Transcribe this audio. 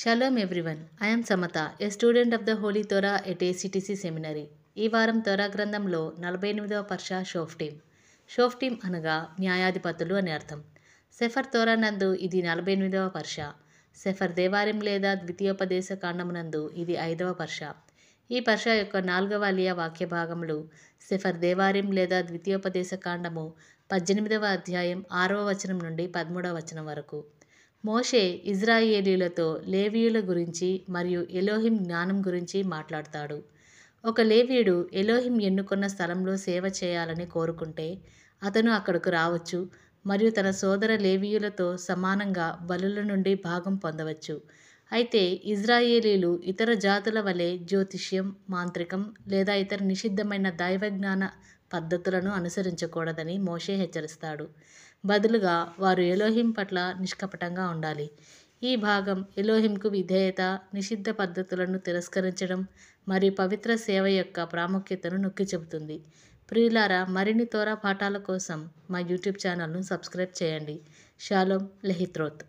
Shalom everyone. I am Samata, a student of the Holy Torah at ACTC Seminary. ఈ వారం తోరా గ్రంథంలో 48వ పర్ష షోఫ్టీం. షోఫ్టీం అనగా న్యాయాధిపతులు అని అర్థం. సెఫర్ తోరా నందు ఇది 48వ పర్ష. సెఫర్ దేవారిం లేదా ద్వితీయోపదేశ కాండమునందు ఇది 5వ పర్ష. ఈ పర్ష యొక్క 4వ అలియా వాక్య భాగములు సెఫర్ దేవారిం లేదా ద్వితీయోపదేశ కాండము 18వ అధ్యాయం 6వ వచనం నుండి 13వ వచనం వరకు. మోషే ఇజ్రాయేలీలతో లేవీయుల గురించి మరియు ఎలోహిం జ్ఞానం గురించి మాట్లాడతాడు. ఒక లేవీయుడు ఎలోహిం ఎన్నుకున్న స్థలంలో సేవ చేయాలని కోరుకుంటే అతను అక్కడకు రావచ్చు మరియు తన సోదర లేవీయులతో సమానంగా బలుల నుండి భాగం పొందవచ్చు. అయితే ఇజ్రాయేలీలు ఇతర జాతుల వలె జ్యోతిష్యం, మాంత్రికం లేదా ఇతర నిషిద్ధమైన దైవజ్ఞాన పద్ధతులను అనుసరించకూడదని మోషే హెచ్చరిస్తాడు. బదులుగా వారు ఎలోహిం పట్ల నిష్కపటంగా ఉండాలి. ఈ భాగం ఎలోహింకు విధేయత, నిషిద్ధ పద్ధతులను తిరస్కరించడం మరియు పవిత్ర సేవ యొక్క ప్రాముఖ్యతను నొక్కి చెబుతుంది. ప్రియులారా, మరిన్ని తోరా పాఠాల కోసం మా యూట్యూబ్ ఛానల్ను సబ్స్క్రైబ్ చేయండి. షాలోమ్ లెహిత్రోత్.